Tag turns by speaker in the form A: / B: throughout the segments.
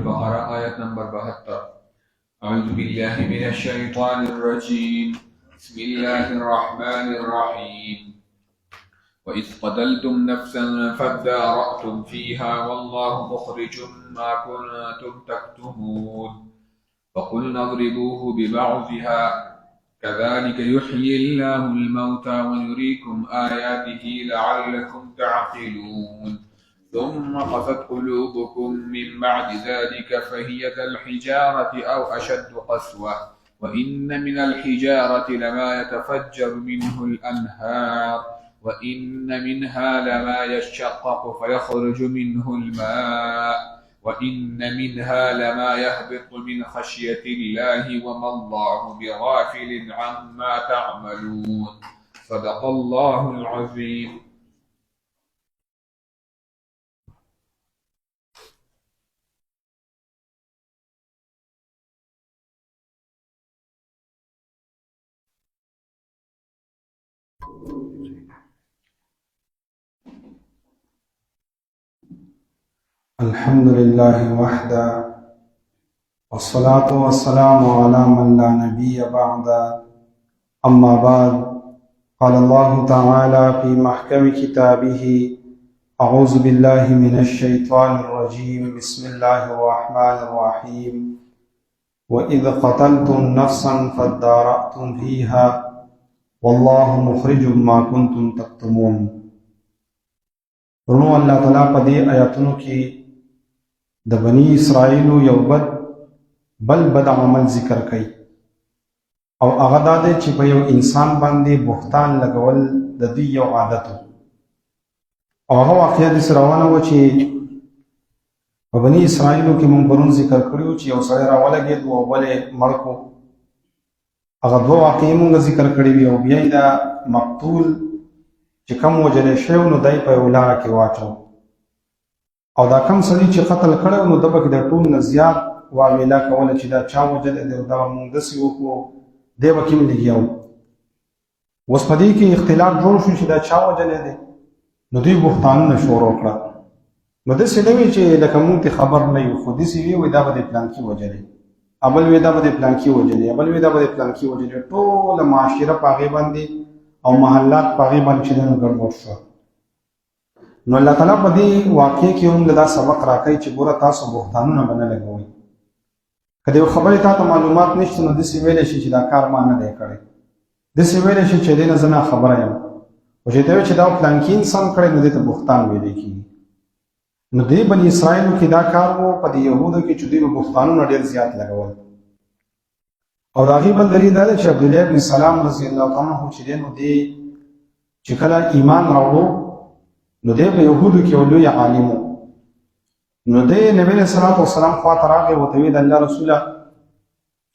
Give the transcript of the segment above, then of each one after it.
A: البقرة آية نمبر 72. أعوذ بالله من الشيطان الرجيم. بسم الله الرحمن الرحيم. وإذ قتلتم نفسا فادارأتم فيها والله مخرج ما كنتم تكتمون فقلنا اضربوه ببعضها كذلك يحيي الله الموتى ويريكم آياته لعلكم تعقلون ثم قست قلوبكم من بعد ذلك فهي كالحجارة أو أشد قسوة وإن من الحجارة لما يتفجر منه الأنهار وإن منها لما يشقق فيخرج منه الماء وإن منها لما يهبط من خشية الله وما الله بغافل عما تعملون صدق الله العظيم.
B: الحمد لله وحده والصلاة والسلام على من لا نبي بعد أما بعد قال الله تعالى في محكم كتابه أعوذ بالله من الشيطان الرجيم بسم الله الرحمن الرحيم وإذ قتلتم نفسا فادارأتم فيها والله مخرج ما كنتم تكتمون. ورنو الله تعالی په دې آیاتونو کې د بنی اسرائیل یو بد عمل ذکر کوي او هغه دا دی چې په یو انسان باندې بهتان لګول د دوی یو عادت او هغه واقعیا د روانه و چې په بنی اسرائیل کې مونږ پرون ذکر کړیو چې یو سړی راولګېد او بلې مړ کړو. هغه دوه واقعې مونږ ذکر کړې وي او بیا یې دا مقتول چې کوم وجلې شوی نو دی په یوه لاره کې واچو او دا کوم سړي چې قتل کړی نو ده به کې د ټول نه زیات واویلا کوله چې دا چا وجلی دی او دغه مونږ داسې وکړو دی به کې م لګیا و. اوس په دې کې اختلاف جوړ شو چې دا چا وجلی دی نو دوی بهتانونه شروع کړه. نو داسې نه وي چې لکه مونږ ته خبر نه یو خو داسې وي دا به د پلانکي وجلی ابل وی دا به د پلانکي وجلی ابل وی دا به د پلانکي وجلی ټوله معاشره په هغې باندې او محلات په هغې باندې چې دی نو ګډوډ شو. نو الله تعالی په دې واقع کې هم دا سبق راکوي چې ګوره تاسو بهتانونه به نه لګوئ. که د یو خبرې تا ته معلومات نشته نو داسې ویلی شي چې دا کار ما نه دی کړی، داسې ویلی شي چې دې نه زه نه خبره یم، خو چې ته وایې چې دا پلانکي انسان کړی نو دې ته بهتان ویلی کېږي. نو دې بني اسرائیلو کې دا کار و، په دې یهودو کې چې دوی به بهتانونه ډېر زیات لګول. او د هغې بل دلیل دا دی چې عبدالله بن سلام رضی الله تعالی عنه چې دی نو دی چې کله ایمان راوړو نو دی په یهودو کې یو لوی عالم و. نو دی نبی علیه الصلاة والسلام خواته راغی ورته ویې د الله رسوله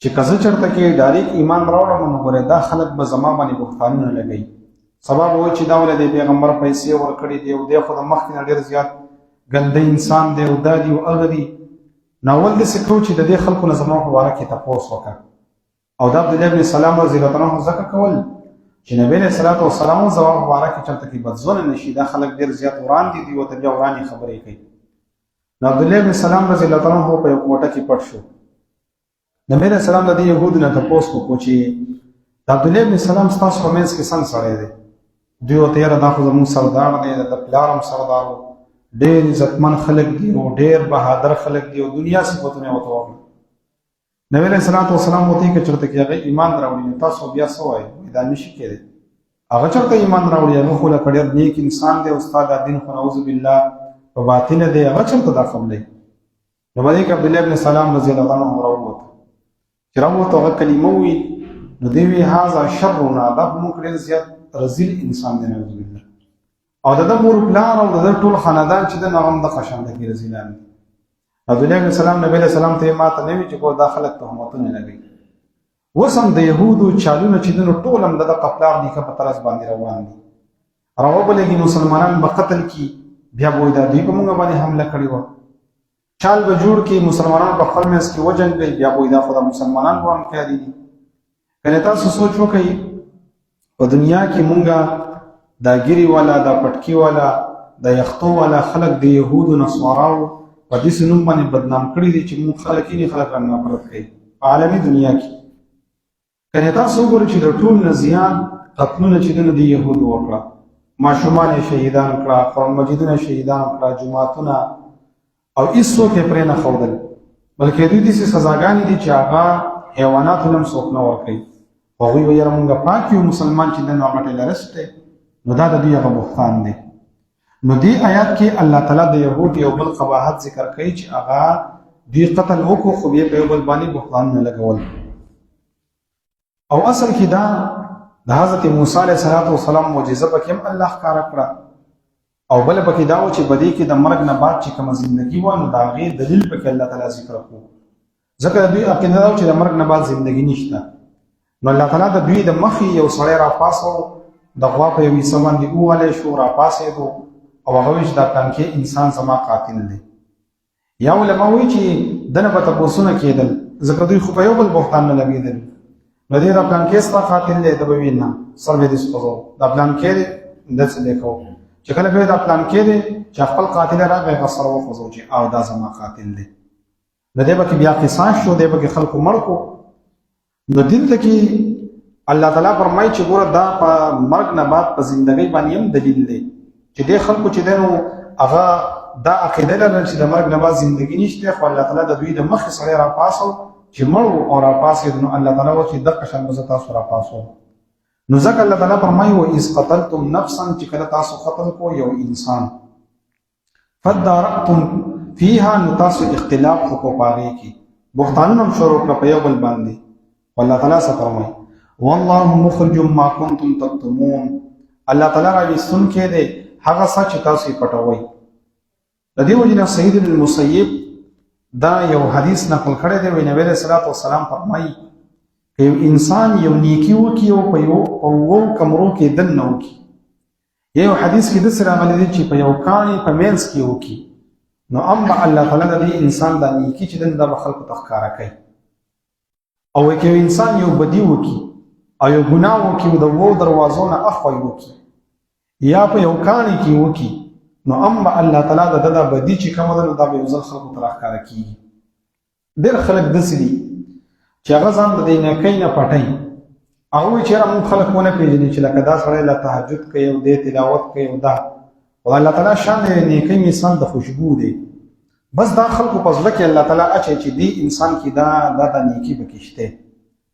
B: چې که زه چېرته کې ډایرکټ ایمان راوړم نو ګورې دا خلک به زما باندې بهتانونه لګوي، سبا به وایي چې دا ولې دی پیغمبر پیسې ورکړي دي او دی خو د مخکې نه ډېر زیات ګنده انسان دی او دا دي او هغه دي. نو اول داسې کړو چې د دې خلکو نه زما په باره کې تپوس وکړه او د عبدالله بن سلام رضی الله عنه ځکه کول چې نبی علیه الصلاة والسلام زما په باره کې چېرته کې بدظنه نه شي، دا خلک ډېر زیات وړاندې دي ورته بیا وړاندې خبرې کوي. نو عبدالله بن سلام رضی الله عنه په یو کوټه کې پټ شو. نبی علیه السلام د دې یهودو نه تپوس وکړو چې د عبدالله بن سلام ستاسو په منځ کې څنګه سړی دی؟ دوی ورته یاره دا خو زموږ سردار دی، د پلار هم سردار و، ډېر عزتمن خلک دي او ډېر بهادر خلک دي او دنیا صفتونه یې ورته وکړل. نبی علیه الصلاة والسلام ورته ویې که چېرته کې هغه ایمان راوړي نو تاسو بیا څه وایئ؟ دا نشي کېدی. هغه چېرته ایمان راوړي هغه خو لکه ډېر نیک انسان دی او ستا دا دین خو نعوذ بالله په باطنه دی، هغه چېرته دا قبلوي؟ نو په دې کې عبدالله بن سلام رضی الله عنه راووته. چې راووته هغه کلمه وویل نو دوی ویې هذا شرنا، دا په موږ ډېر زیات رذیل انسان دی نعوذ بالله، او د ده مور پلار او د ده ټول خاندان چې دی نو هغه هم دغه شانته کې رذیلان دي. عبدالله بن سلام نبی علیه السلام ته یې ما ته نه وي چې کو دا خلک تهمتونه لګوي. اوس هم د یهودو چالونه چې دی نو ټول هم د دغه پلار نیکه په طرز باندې روان دي. راوبلېږي مسلمانان به قتل کي، بیا به وایي دا دوی په موږ باندې حمله کړې وه. چال به جوړ کړي، مسلمانان په خپل منځ کې وجنګوي، بیا به وایي دا خو د مسلمانان ورانکاري دي. کنې تاسو سوچ وکئ په دنیا کې مونږه دا ګیري والا، دا پټکي والا، دا یختو والا خلک د یهودو نصاراو په دې سنوم باندې بدنام کړی دي چې موږ خلک یې خلک رانه نفرت کوي په عالمي دنیا کې. کنه تاسو وګورئ چې د ټول نه زیان قتلونه چې د يهودو وکړه، ماشومان شهیدان کړه، قرآن مجیدونه شهیدان کړه، جماعتونه، او هیڅوک یې پرې نه ښودل، بلکې دوی داسې سزاګانې دي چې هغه حیواناتو هم څوک نه ورکوي. هغوی ویل مونږ پاک یو، مسلمان چې دی نو هغه ټیلرسټ دی، نو دا د دوی هغه بهتان دی. نو دې آیات کې الله تعالی د یهود یو بل قباحت ذکر کوي چې هغه دوی قتل وکړو خو بیا په یو بل باندې بهتان نه لګول. او اصل کې دا د حضرت موسی علیه السلام معجزه پکې هم الله ښکاره کړه، او بل پکې دا و چې بدی کې د مرګ نه بعد چې کومه زندگی و نو د هغې دلیل پکې الله تعالی ذکر کړو. ځکه د دوی عقیده دا و چې د مرګ نه بعد زندگی نشته. نو الله تعالی د دوی د مخې یو سړی راپاسو، د غوا په یو حصه باندې ووالی شو، راپاسېدو او هغه وایي چې دا پلانکې انسان زما قاتل دی. یا علما وایي چې دنه به تپوسونه کېدل، ځکه دوی خو په یو بل بهتان نه لګېدل. نو دې دا پلانکې ستا قاتل دی، ته به وایي نه سر به دې سپځو، دا پلانکې دی داسې دی کوو. چې کله به دا پلانکې دی چې خپل قاتل راغی هغه سر وخوځو چې او دا زما قاتل دی. نو دې به کې بیا قصاص شو، دې به کې خلکو مړ کړو. نو دلته کې الله تعالی فرمایي چې ګوره دا په مرګ نه بعد په زندګۍ باندې هم دلیل دی چې دې خلکو چې دی نو هغه دا عقیده لرل چې د مرګ نه بعد زندګي نشته، خو الله تعالی د دوی د مخې سړی راپاسو چې مړ او راپاسېد، نو الله تعالی وایي چې دغه شان به زه تاسو راپاسو. نو ځکه الله تعالی فرمایي وَإِذْ قَتَلْتُمْ نَفْسًا چې کله تاسو قتل کو یو انسان فَادَّارَأْتُمْ فِيهَا نو تاسو اختلاف وکړو په هغې کې، بهتانونه هم شروع کړه په یو بل باندې. والله تعالی څه فرمایي والله مخرج ما كنتم تكتمون، الله تعالی راویستونکی دی هغه څه چې تاسو یې پټوئ. د دې وجې نه سعید بن المسیب دا یو حدیث نقل کړی دی، وایي نبی علیه الصلاة والسلام فرمایي که یو انسان یو نیکي وکړي او په اوو کمرو کې دننه وکړي، یو حدیث کې داسې راغلی دی چې په یو کاڼي په منځ کې وکړي، نو اما الله تعالی د دې انسان دا نیکي چې دا به خلکو ته ښکاره کوي. او که یو انسان یو بدي وکړي او یو ګناه وکړي او د اوو دروازو نه اخوا وکړي یا په یو کاڼي کې وکړي، نو اما الله تعالی د دا بدي چې کومه ده نو دا به یو ځل خلکو ته راښکاره کېږي. ډېر خلک داسې دي چې هغه ځان د دې نیکۍ نه پټوي، هغه وایي چې یاره موږ خلک ونه پېژني چې لکه دا سړی له تهجد کوي او دی تلاوت کوي او دا، خو الله تعالی شان د نیکۍ مثال د خوشبو دی. بس دا خلکو په زړه کې الله تعالی اچوي چې دې انسان کې دا د نیکي پکې شته.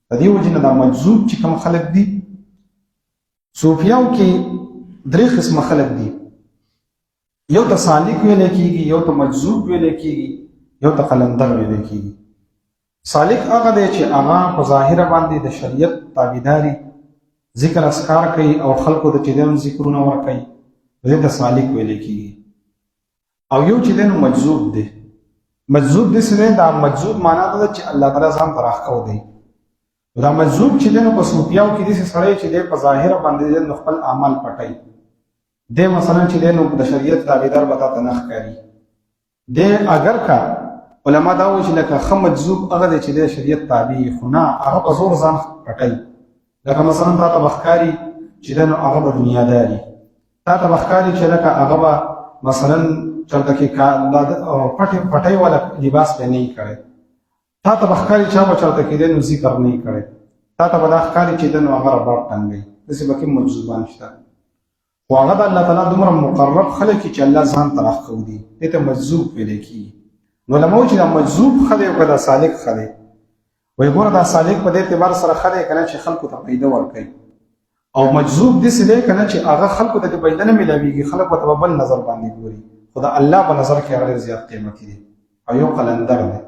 B: د دې وجې نه دا مجذوب چې کوم خلک دي، صوفیاو کې درې قسمه خلک دي، یو ته سالک ویلی کېږي، یو ته مجذوب ویلی کېږي، یو ته قلندر ویلی کېږي. سالک هغه دی چې هغه په ظاهره باندې د شریعت تابعداري، ذکر اذکار کوي او خلکو ته چې دی ذکرونه ورکوي، دې ته سالک ویلی کېږي. او یو چې دی نو مجذوب دی. مجذوب داسې دی، دا مجذوب معنا ده چې الله تعالی ځان ته راښکو دی. دا مجذوب چې دی نو په صوفیاو کې داسې سړی چې دی په ظاهره باندې نو خپل اعمال پټوي، دی مثلا چې دی نو د شریعت تابعدار به تا ته نه ښکاري. دی اگر که علما دا وایي چې لکه ښه مجذوب هغه دی چې دی شریعت تابع خو نه هغه په زور ځان پټوي. لکه مثلا تا ته به ښکاري چې دی نو هغه به دنیاداري، تا ته به ښکاري چې لکه هغه به مثلا چرته کې پټۍ والا لباس به نه یې کړی، تا ته به ښکاري چې هغه چرته کې دی نو ذکر نه یې کړی، تا ته به دا ښکاري چې دی نو هغه رباب ټنګوي. داسې به کوم مجذوبان شته، خو هغه د الله تعالی دومره مقرب خلک چې الله ځان ته راښکو دي، دې ته مجذوب ویلی کېږي. نو علما وایي چې دا مجذوب ښه دی او که دا سالک ښه دی. وایي ګوره دا سالک په دې اعتبار سره ښه دی که نه چې خلکو ته فایده ورکوي، او مجذوب داسې دی که نه چې هغه خلکو ته د فایده نه میلاویږي، خلک ورته په بل نظر باندې ګوري، خو د الله په نظر کې هغه ډېر زیات قیمتي دی. او یو قلندر دی.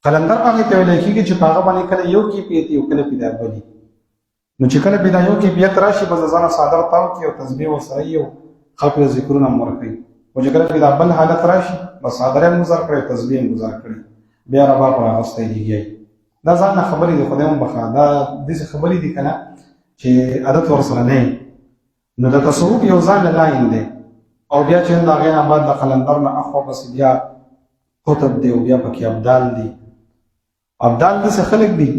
B: قلندر هغې ته ویلی کېږي چې په هغه باندې کله یو کیفیت یو کله پیدا بلي، نو چې کله پیدا یو کیفیت راشي بس د ځانه څادر تاو کړي او تسبیح ورسره یي او خلکو ته ذکرونه هم ورکوي، خو چې کله پیدا بل حالت راشي بس څادر یې هم ګزار کړی، تسبیح یې هم ګزار کړي، بیا رباب راغستی دیږي. دا ځان نه خبرې دي، خدای هم بخښه، دا داسې خبرې دي که نه چې عادت ورسره نه وي. نو د تصوف یو ځان لاین دی، او بیا چې د هغې نه بعد د قلندر نه اخوا پسې بیا قطب دی او بیا پکې ابدال دي. ابدال داسې خلک دي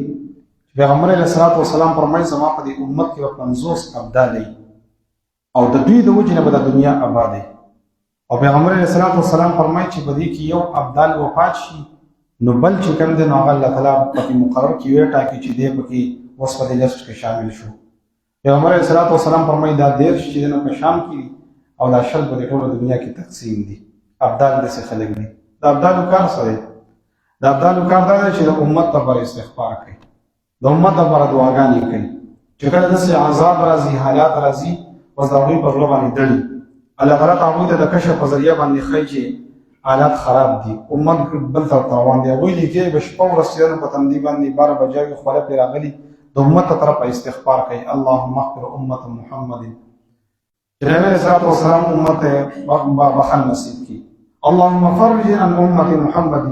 B: چې پیغمبر علیه الصلاة والسلام فرمایي زما په دې امت کې به 50 ابدال وي او د دوی د وجې نه به د دنیا اباد وي. او پیغمبر علیه الصلاۃ والسلام فرمایي چې په دې کې یو ابدال وفات شي نو بل چې کوم دی نو هغه الله تعالی پکې مقرر کړي وي ټاکي چې دې پکې اوس په دې لست کې شامل شو. پیغمبر علیه الصلاۃ والسلام فرمایي دا 13 چې نو په شام کې او دا شل په ټوله دنیا کې تقسیم دي. ابدال دې خلک دي. دا ابدال کار سره دا ابدال کار دا چې د امت لپاره استغفار کوي، د امت لپاره دعاګانې کوي چې کله داسې عذاب راځي، حالات راځي، اوس د هغوی په غله باندې ډړي الله تعالی هغوی ته د کشف په ذریعه باندې ښایي چې حالات خراب دي، امت بل طرف ته روان دي. هغوی لیکي به شپه ورځ چې په تندي باندې 12 بجې خپله پرې راغلي د امت ته طرفه استغفار کوي. اللهم اغفر امت محمد، چې نبی علیه الصلاۃ والسلام امت ته بخښنه نصیب کړي. اللهم فرج عن امت محمد،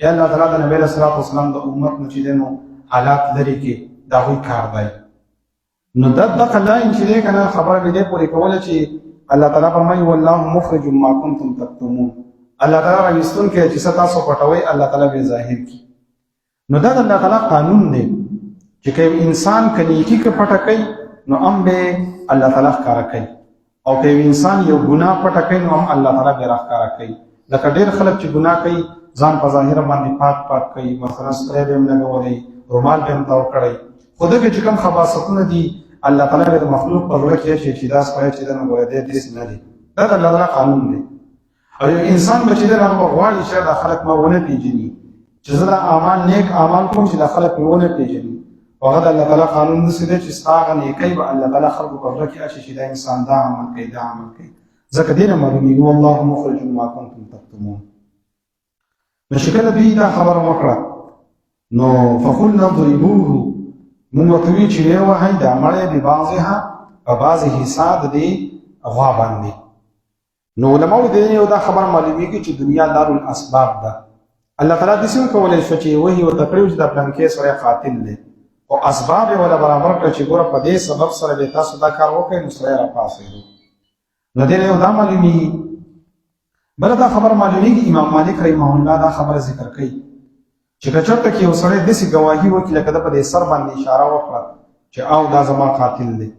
B: یا الله تعالی د نبی علیه الصلاۃ والسلام د امت نه چې دی نو حالات لرې کړي، د هغوی کار دی. نو دغه لاین چې دی که نه خبره مې دې پورې کوله چې الله تعالی فرمایي والله مخرج ما کنتم تکتمون، الله تعالی راویستونکی چې څه تاسو پټوئ الله تعالی به ظاهر کړي. نو دا د الله تعالی قانون دی چې که انسان که نیکي که پټه کوي نو هم به الله تعالی ښکاره کوي، او که انسان یو ګناه پټه کوي نو هم الله تعالی به راښکاره کوي. لکه ډېر خلک چې ګناه کوي ځان په ظاهره باندې پاک کوي، مثلا سپری به هم لګولی، رومال به هم تاو کړی، خو دغه چې کوم خباثتونه دي الله تعالی به د مخلوق په زړه کې شي چې دا سپری چې دی نو ګوره دی داسې نه دی. دا د الله تعالی قانون دی. او یو انسان به چې دی هغه غواړي چې دا خلک ما ونه پېژني، چې زه دا اعمال نیک اعمال کوم چې دا خلک مې ونه پېژني. هغه د الله تعالی قانون داسې دی چې ستا هغه نیکۍ به الله تعالی خلکو په زړه کې اچي چې دا انسان دا عمل کوي دا عمل کوي. ځکه دې نه معلومېږي والله مخرج ما کنتم تکتمون. نو چې کله دوی دا خبره وکړه نو فقلنا ضربوه، موږ ورته وویل چې ویې وهئ دا مړی ببعضها په بعضې حصه د دې غوا باندې. نو علماو د دې یو دا خبره معلومېږي چې دنیا دارالاسباب ده. الله تعالی داسې هم کولی شو چې وحي ورته کړی و چې دا پلانکی سړی قاتل دی، او اسباب یې ورله برابر کړه چې ګوره په دې سبب سره به تاسو دا کار وکړئ نو سړی راپاڅېدو. نو دې نه یو دا معلومېږي. بله دا خبره معلومېږي امام مالک رحمه الله دا خبره ذکر کوي چې که چېرته کې یو سړی داسې ګواهي وکړي لکه ده په دې سر باندې اشاره وکړه چې او دا زما قاتل دی،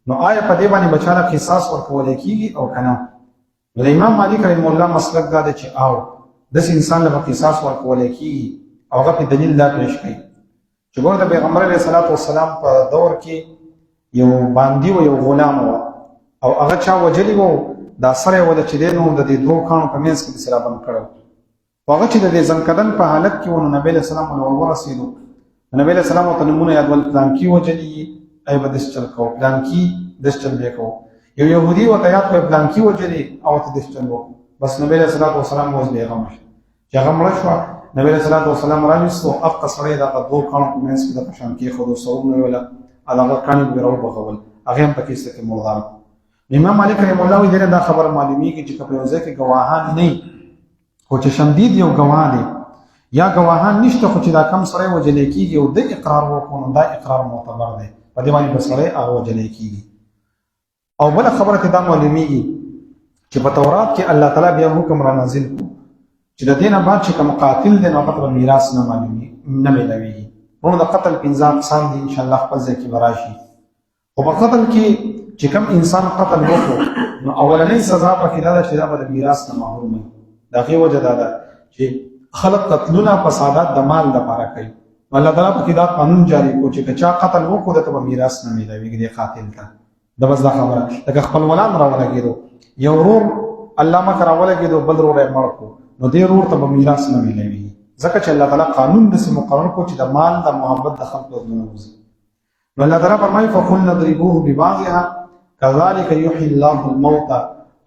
B: نو آیا په دې باندې به چا له قصاص ورکولی کېږي او که نه؟ نو د امام مالک رحمه الله مسلک دا دی چې او داسې انسان له به قصاص ورکولی کېږي، او هغه پې دلیل دا پیش کوي چې ګوره د پیغمبر علیه الصلاۃ والسلام په دور کې یو باندي و یو غلام و او هغه چا وجلی و، دا سره یې وله چې دی نو د دې دوو کاڼو په منځ کې داسې رابند کړی و. هغه چې د دې زنکدن په حالت کې و نو نبی علیه السلام ورته ورسېدو. نبی علیه السلام ورته نومونه یادول، پلانکي وجلي ای به داسې چل کوو، پلانکي داسې چل به یې کوو. یو یهودي ورته یاد کړی پلانکي وجلي او ورته داسې چل وکړو. بس نبی علیه الصلاۃ والسلام اوس بېغمه شو چې هغه مړه شوه. نبی علیه الصلاۃ والسلام راویستو، هغه سړی دغه دوو کاڼو په منځ کې د په شان کېښودو، سرونه یې وله هغه کاڼي به یې راوبغول، هغې هم پکې ایسته کې مردار. امام مالک رحمه الله وایي دې نه دا خبره معلومېږي چې که په یو ځای کې ګواهان نه وي خو چې شمدید یو ګواه دی یا ګواهان نشته خو چې دا کم سړی وجلی کېږي او د اقرار وکړو نو دا اقرار معتبر دی، په دې باندې به سړی هغه وجلی کېږي. او بله خبره کې دا معلومېږي چې په تورات کې الله تعالی بیا حکم را نازل کړو چې د دې نه بعد چې کوم قاتل دی نو هغه ته به میراث نه میلاوېږي. نو د قتل 15 اقسام دي انشاءالله خپل ځای کې به راشي. خو په قتل کې چې کوم انسان قتل وکړو نو اولنۍ سزا پکې دا ده چې دا به د میراث نه محروم وي. د هغې وجه دا ده چې خلک قتلونه فسادات د مال دپاره کوي. الله تعالی پکې دا قانون جاري کړو چې که چا قتل وکړو دته به میراث نه میلاوېږي دې قاتل ته. دا بس دا خبره لکه خپلولان راولګېدو، یو ورور الله مخه راولګېدو بل ورور یې مړ کړو نو دې ورور ته به میراث نه میلاوېږي، ځکه چې الله تعالی قانون داسې مقرر کړو چې د مال د محبت د خلکو زړونه وځي. نو الله تعالی فرمایي فقلنا اضربوه ببعضها كذلك يحيي الله الموتى،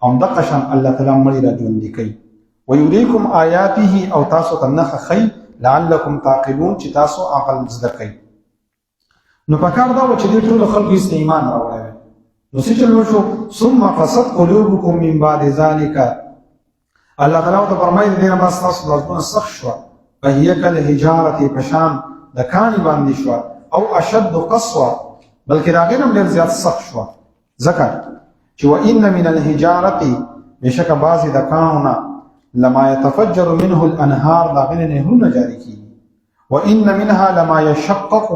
B: همدغه شان الله تعالی مړي را ژوندي کوي. ويريكم آياته او تاسو ته نښه ښیي لعلکم تعقلون چې تاسو عقل زده کوئ. نو پکار دا و چې دې ټولو خلکو ایسته ایمان راوړی نو څه چل وشو ثم قست قلوبکم من بعد ذلك، الله تعالی ورته فرمایي د دې نه بعد ستاسو لاسونه سخت شوه، فهي کالحجارة په شان د کاڼي باندې شوه او اشد قسوه، بلکې د هغې نه هم ډېر زیات سخت شوه. ځکه چې وان من الحجارة بېشکه بعضې د کاڼو نه لما يتفجر منه الانهار، دا غنه نهرونه جاری کیږي. وان منها لما يشقق،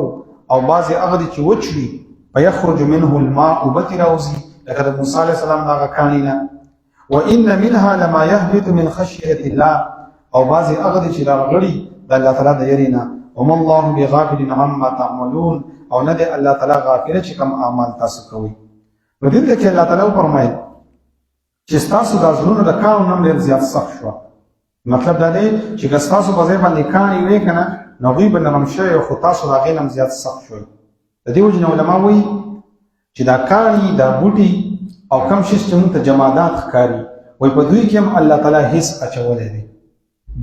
B: او بعضی هغه دي چې وچوي فيخرج منه الماء، وبتي راوزي لکه د موسی علیه السلام دغه کاڼي نه. وان منها لما يهبط من خشيه الله او بعضی هغه دي چې راغلي د الله تعالی د یرینا وما الله بغافل عما تعملون او نه دی الله تعالی غافل چې کوم اعمال تاسو کوي. په دې کې الله تعالی فرمایي چې تاسو د ځلونو د کارو نم ډیر زیات سخت شو. مطلب دا دی چې تاسو په ځای باندې کانی وې کنه نو غي به نرم شوی او تاسو دا غینم زیات سخت شوی. د دې وجه علماء وایي چې دا کانی دا بوټي او کم شي چې موږ ته جمادات ښکاري وای په دوی کې هم الله تعالی هیڅ اچولې دي.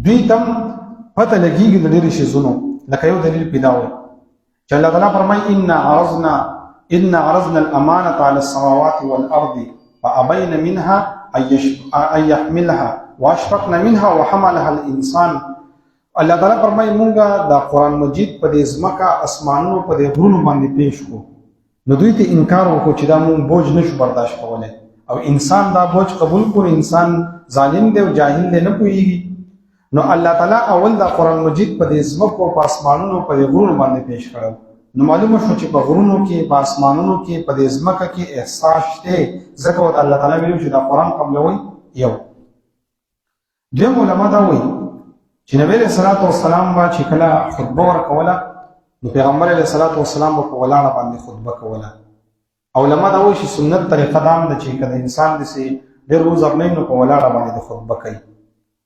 B: دوی تم پته لګیږي د ډېر شي زونو لکه یو دلیل پیدا وي چې الله تعالی فرمایي ان عرضنا الامانه على السماوات والارض فابين منها ان يحملها واشفقنا منها وحملها الانسان. الله تعالی فرمایي مونږه دا قران مجید په دې ځمکه اسمانونو په دې غرونو باندې پیش کو نو دوی ته انکار وکړو چې دا مونږ بوج نشو برداشت کولای او انسان دا بوج قبول کړي. انسان ظالم دی او جاهل دی نه پوهیږي. نو الله تعالی اول دا قران مجید په دې ځمکو په اسمانونو په دې غرونو باندې پیش کړو. نو معلومه شو چې په غرونو کې په اسمانونو کې په دې ځمکه کې احساس شته ځکه الله تعالی ویلو چې دا قران قبلوي. یو دیم علماء دا وایي چې نبی علیہ الصلوۃ والسلام با چې کله خطبه ورکوله نو پیغمبر علیہ الصلوۃ والسلام په ولاړه باندې خطبه کوله. علماء دا وایي چې سنت طریقه دا ده چې کله انسان دسي ډېر روزر نه نو په ولاړه باندې خطبه کوي.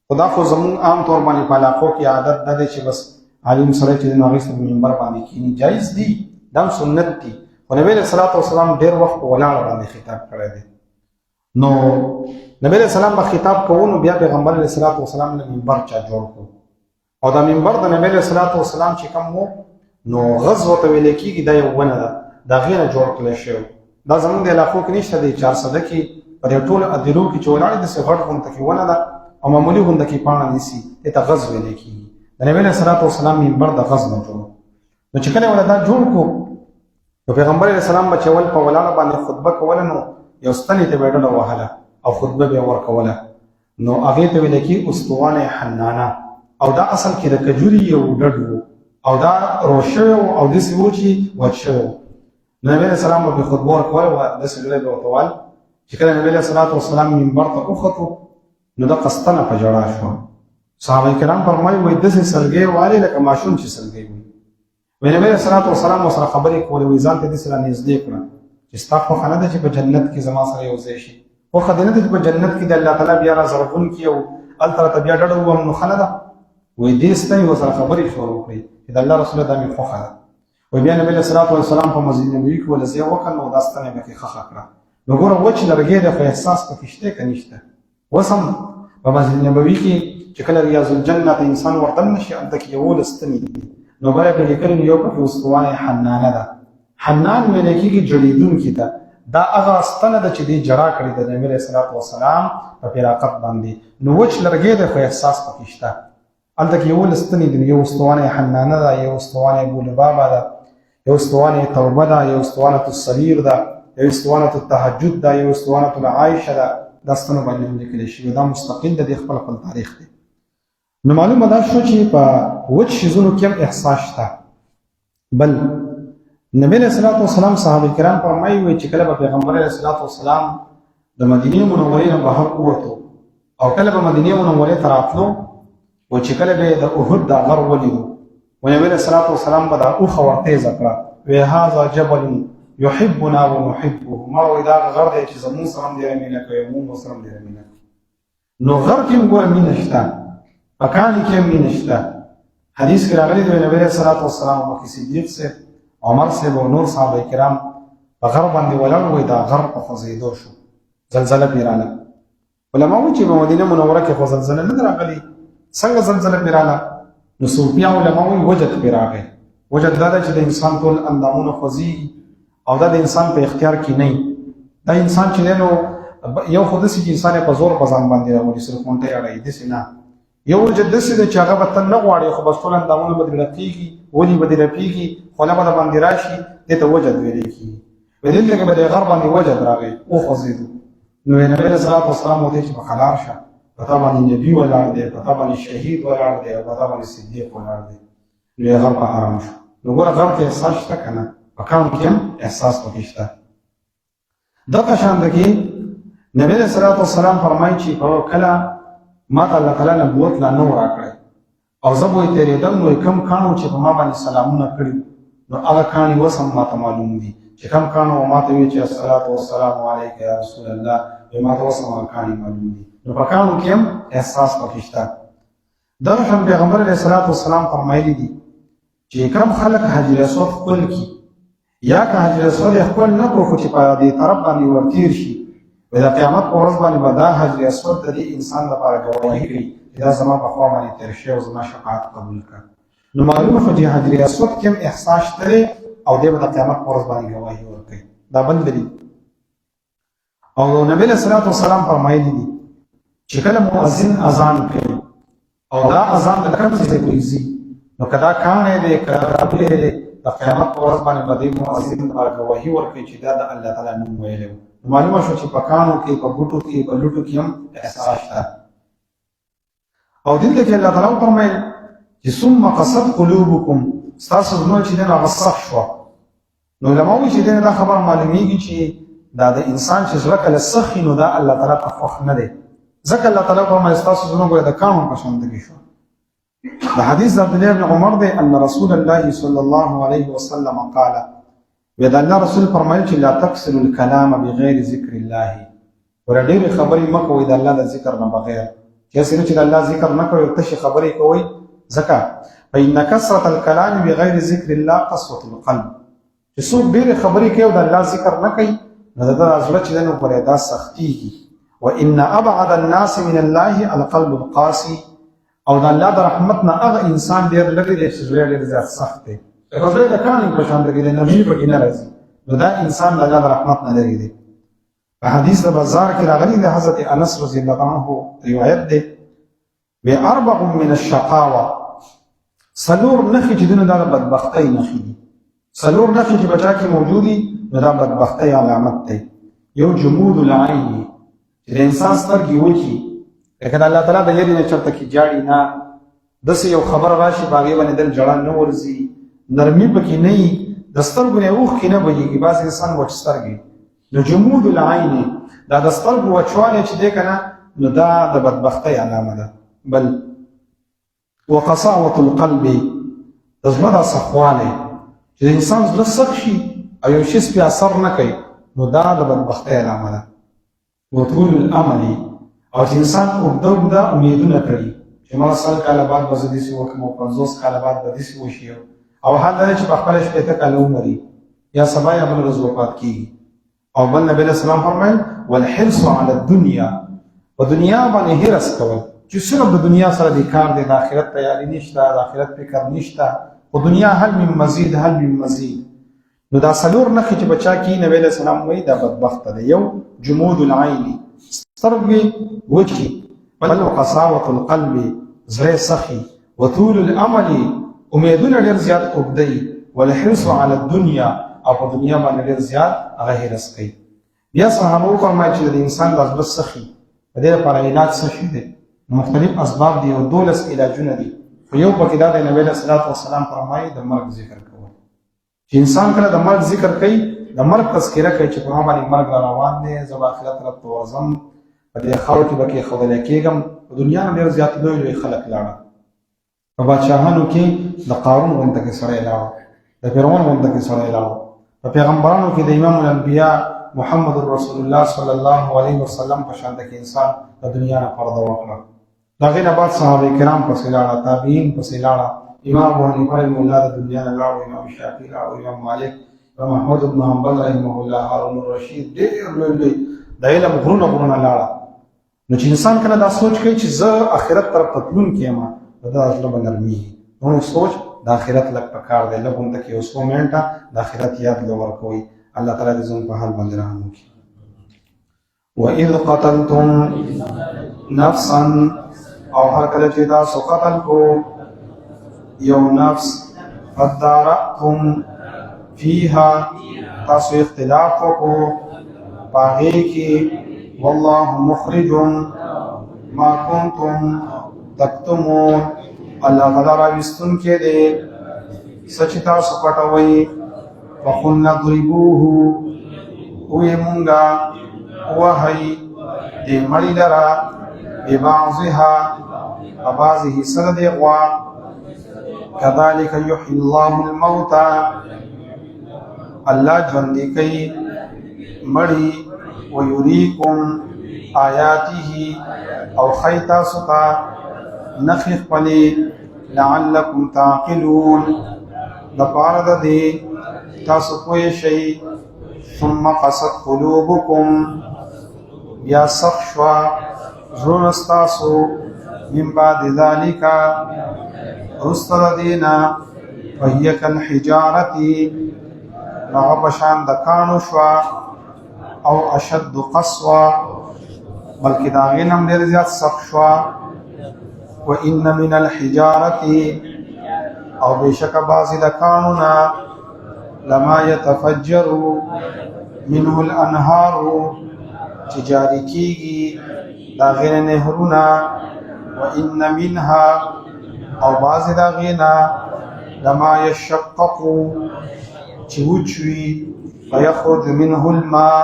B: خدا خو زمون عام طور باندې په علاقو کې عادت ده چې بس عالم سره چې د ناغې په منبر باندې کینی جایز دي دا سنت دي. خو نبی علیہ الصلوۃ والسلام ډېر وخت په ولاړه باندې خطاب کړی دی. نو نبی علیہ السلام به خطاب کوو نو بیا پیغمبر علیہ الصلوۃ والسلام له منبر چا جوړ کړو او دا منبر د نبی علیہ الصلوۃ والسلام چې کوم وو نو غزوه ته ویل کېږي دا یو ونه ده دا غینه جوړ کړل شو. دا زمونږ د علاقو کې نشته دی 400 کې په ټول ادیرو کې چولاړي د سفر غونډه کې ونه ده او معمولی غونډه کې پاڼه نسی ته غزوه ویل کېږي. د نبی علیہ الصلوۃ والسلام منبر د غزوه جوړ نو چې کله ولدا جوړ کو نو پیغمبر علیہ السلام بچول په ولاړه باندې خطبه کوله نو یو ستنې ته بیٹل وهله او خطبه به ورکوله نو هغه ته ویل کې اسطوانه حنانه او دا اصل کې د کجوري یو ډډو او دا روشه او د سوچي وچو. نبی علیہ السلام په خطبه ورکوله او د سګله په توال چې کله نبی علیہ الصلوۃ والسلام منبر ته وختو نو دا قسطنه په جوړا شو. صحابه کرام فرمایي وای د سلګي والي لکه ماشوم چې سلګي وي. نبی علیہ الصلوۃ والسلام سره خبرې کولې وې ځان ته د سره نږدې کړه چې ستا خو خنه ده چې په جنت کې زما سره یو ځای شي خو خدانه ده چې په جنت کې د الله تعالی بیا را زرغون کې او التر بیا ډډو وم نو خنه ده وې دې ستای و سره خبرې شروع کړې چې د الله رسول الله می خوخه ده. وې بیا نبی صلی الله علیه وسلم په مسجد نبوي کې ولزه وکړ او داستانه به کې خخه کړه. نو ګوره وچ لرګې د احساس پکې شته کنيشته وسم په مسجد نبوي کې چې کله ریاض الجنه انسان ورته نشي انت کې یو لستنی نو بیا په لیکل یو په اسطوانه حنانه ده. حنان ویل کېږي جړیدون کې ده. دا هغه ستنه ده چې دی جړا کړی د نبی رسول الله والسلام په فراقت باندې نو وچ لرګې د احساس پکې شته انت کې یو لستنی دی. یو اسطوانه حنانه ده یو اسطوانه بولبابا ده یو اسطوانه توبه ده یو اسطوانه الصغير ده یو اسطوانه التهجد ده یو اسطوانه العائشه ده. دا ستنه باندې لیکل شوی دا مستقل د خپل تاریخ دی. نو معلومه ده شو چې په وچ شیزونو کې احساس شته. بل نبی علیہ الصلوۃ والسلام صحابه کرام فرمایي وي چې کله پیغمبر علیہ الصلوۃ والسلام د مدینه منورې نه بهر ووتو او کله په مدینه منورې ته راتلو او چې کله به د احد د غر ولیدو و نبی علیہ الصلوۃ والسلام به دا اوخه ورته ذکر وی هاذا جبل يحبنا ونحبه ما ودا غر دی چې زمون سره دی مینه کوي مون سره دی مینه نو غر کې موږ مینه شته پکان کې مینه شته. حدیث کې راغلی دی نبی علیہ الصلوۃ والسلام او صدیق سے عمر سے و نور صحابه کرام په غر باندې ولاړ وي دا غر په خوځېدو شو زلزله پیراله. علماء وایي چې په مدینه منوره کې خو زلزله نه راغلي څنګه زلزله پیراله نو صوفیا علماء وایي وجد پیراغه. وجد دا چې د انسان ټول اندامونه خوځي او دا د انسان په اختیار کې نه دا انسان چې نو یو خود سي انسان په زور بزان باندې راوړي سره کونټه اړای دي سينه یو وجد دسي د چاغه وطن نه غواړي خو بس ټول اندامونه بدل رپیږي ولي بدل رپیږي خو نه باندې راشي ته وجد ویل کی بدل کې به غرب باندې وجد راغی او خوځیدو. نو نبی صلی الله علیه وسلم وته چې خلار شه پتا باندې نبی ولاړ دی پتا باندې شهید ولاړ دی پتا باندې صدیق ولاړ دی نو غرب آرام شو. نو ګوره غرب ته احساس شته کنه پکان کې احساس پکې شته. دغه شان دګي نبی علیہ الصلوۃ والسلام فرمایي چې په کله ما ته الله تعالی نبوت لا نو راکړی او زه به تیرېدم نو کم کانو چې په ما باندې سلامونه کړي نو هغه کاڼي اوس هم ماته معلوم دي چې کم کانو ما ته وایي چې الصلوۃ والسلام علیک یا رسول الله ما ته اوس هم هغه کاڼي معلوم دي نو په کانو کې هم احساس پکې شته. درهم پیغمبر علیه الصلوۃ والسلام فرمایلی دي چې کم خلک حجر اسود خپل کی یا که حجر اسود خپل نه کړو چې په دې طرف باندې ورتیر شي و د قیامت په ورځ باندې به دا حجر اسود د دې انسان لپاره ګواهي کوي چې دا زما په خوا باندې تېر شوی او زما شفاعت قبول کړه. نو معلومه شوه چې حجر اسود کې هم احساس شته او دی به د قیامت په ورځ باندې ګواهي ورکوي. دا بل دلیل. او نبی علیه الصلوۃ والسلام فرمایلي دي چې کله مؤذن اذان کوي او دا اذان د کوم ځای پورې ځي نو کدا کانه دې کړه د قیامت په ورځ باندې باندې مؤذن ګواهي ورکوي چې دا د الله تعالی نوم ویلی. معلومه شو چې په کانو کې په بوټو کې په لوټو کې هم احساس شته. او دلته کې الله تعالی فرمایي چې ثم قصد قلوبکم ستاسو زړه چې دغه غصه شو. نو علماء چې دا خبر معلومیږي چې دا د انسان چې زړه کله سخی نو دا الله تعالی ته خوښ نه دی. ځکه الله تعالی فرمایي ستاسو زړه ګوره د کانو په شان دی شو. د حدیث د عبد الله بن عمر دی ان رسول الله صلی الله علیه وسلم قال ودا الله رسول فرمایي چې لا تکسروا الكلام بغیر ذکر الله. ور ډېر خبرې مکوئ د الله د ذکر نه بغیر. چې سره چې د الله ذکر نه کوي ته خبرې کوي ځکه فإن كثرة الكلام بغیر ذکر الله قسوة القلب. چې څوک ډېر خبرې کوي او د الله ذکر نه کوي نو دا زړه چې دنه پرې دا سختيږي. وإن أبعد الناس من الله القلب القاسي. او د الله د رحمت نه هغه انسان ډېر لري چې زړه ډېر زیات سخت دی. زړه د کاني په شان دی نه نبی په نه راځي. نو دا انسان د الله د رحمت نه لري دی. په حدیث د بازار کې راغلی د حضرت انس رضی الله عنه روایت دی و اربع من الشقاوه سلور نخي چې دونه د بدبختۍ نخي دي. سلور نخي چې بچا کې موجودي دا بدبختۍ علامت دی. یو جمود العين چې انسان سترګې وچی لکه الله تعالی د یری نه چرته کې جاړي نه دسه یو خبر راشي باغې باندې دل جړان نه ورزي نرمي پکې نه د سترګو نه اوخ کې نه بهيږي بعض انسان وچ سترګې. نو جمود العين دا د سترګو وچوالی چې دی کنه نو دا د بدبختۍ علامه ده. بل وقساوة القلب د زړه د سخوالی چې د انسان زړه سخت شي او یو شی پې اثر نه کوي نو دا د بدبختۍ علامه ده. وطول الامل او چې انسان اوږده امیدونه کړي چې ما 100 کاله بعد به زه داسې وکړم او 50 کاله بعد به داسې وشي او حال دا چې په خپله 80 کاله ومري یا سبا یا بله ورځ وفات کېږي. او بل نبی علیه السلام فرمایل والحرص علی الدنیا په دنیا باندې حرص کول چې صرف د دنیا سره د کار دی د آخرت تیاری نشته د آخرت فکر نشته په دنیا هل من مزید هل من مزید. نو دا سلور نخي چې بچا کی نبی علیہ السلام وایي دا بدبخت دی. یو جمود العين سترګې وچې بل قساوة القلب زړه سخي وطول الامل امیدونه ډېر زیات اوږدوي والحرص علی الدنیا او په دنیا باندې ډېر زیات هغه حرص کوي. بیا صحابه فرمایي چې د انسان د زړه سخي په دې لپاره علاج څه شي دی. مختلف اسباب دي او 12 علاجونه دي. خو یو پکې دا د نبی علیہ السلام فرمایي د مرګ ذکر کول چې انسان کله د مرګ ذکر کوي د مرګ تذکره کوي چې په ما باندې مرګ را روان دی زه به آخرت ته ورځم په دې خاورو کې به کېښودلی کېږم. په دنیا نه ډېر زیات لوی خلک لاړه. په بادشاهانو کې د قارون غونډه کې سړی لاړه د فرعون غونډه کې سړی لاړه. په پیغمبرانو کې د امام الانبیاء محمد رسول الله صلی الله علیه وسلم په شان کې انسان د دنیا نه پرده وکړه. د هغې نه بعد صحابه کرام پسې لاړه تابعین پسې لاړه امام ابو حنیفه رحمه الله د دنیا نه لاړو امام شافعي لاړو امام مالک امام احمد بن حنبل رحمه الله هارون الرشید ډېر لوی د علم غرونه لاړه. نو چې انسان کله دا سوچ کوي چې زه آخرت طرف ته تلونکی یم د ده زړه به نرمېږي. نو سوچ د آخرت لږ پکار دی لږ غونته کې یو څو منټه د آخرت یاد له ورکوئ. الله تعالی دې زموږ په حال باندې رحم وکړي. وَإِذْ قَتَلْتُمْ نَفْسًا او هر کله چې تاسو قتل کو یو نفس فَادَّارَأْتُمْ فِيهَا تاسو اختلاف وکړو په هغې کې والله مخرج ما كنتم تكتمون الله تعالی راویستونکی دی څه چې تاسو پټوئ. فقلنا اضربوه وی مونږه وهئ دی مړی لرا ببعضها ببعضه سره دی غوا كذلك يحيي الله الموتى الله ژوندي کوي مړی ويريكم آياته او خيتا ستا نخف پلی لعلكم تعقلون دپاره د دې تاسو پوه شئ ثم قست قلوبكم بیا سخت شوه زړونه ستاسو من بعد ذلك وروسته د دې نه وهي کالحجارة هغه په شان د کاڼو شوه او اشد قسوه بلکې د هغې نه هم ډېر زیات سخت شوه وإن من الحجارة او بشک بعضی د کانو نه لما يتفجر منه الانهار چې جاری کیږي د هغې نه نهرونه وإن منها او بعضی د هغې نه لما يشقق چې وچوي فيخرج منه الماء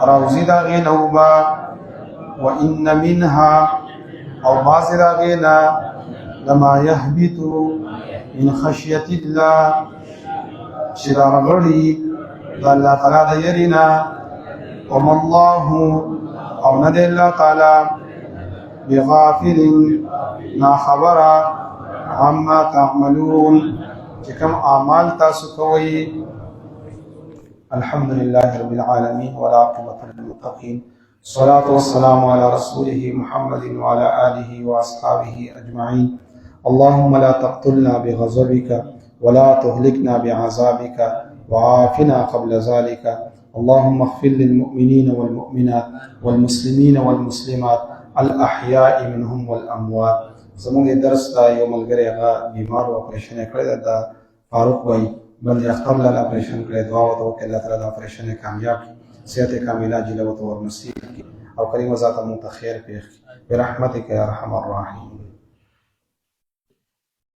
B: راوځي د هغې نه اوبه وإن منها او بعضی د هغې نه لما يهبط من خشية الله چې راغړي د الله تعالی د یرې نه وما الله او نه دی الله تعالی بغافل ناخبره عما تعملون چې کوم اعمال تاسو کوئ. الحمد لله رب العالمين والعاقبة للمتقين الصلاة والسلام على رسوله محمد وعلى آله وأصحابه أجمعين. اللهم لا تقتلنا بغضبك ولا تهلكنا بعذابك وعافنا قبل ذلك. اللهم اغفر للمؤمنين والمؤمنات والمسلمين والمسلمات الأحياء منهم والأموات. زمونږ درس دا یو ملګری هغه بیمار و اپریشن یې کړی دا فاروق وایي بل یې اختر لاله اپریشن کړی دعا ورته وکړئ الله تعالی دا اپریشن یې کامیاب کړي صحت کامله عاجله ورته ورنصیب کړي او کریم ذات مونږ ته خیر پېښ کړي برحمتک یا ارحم الراحمین.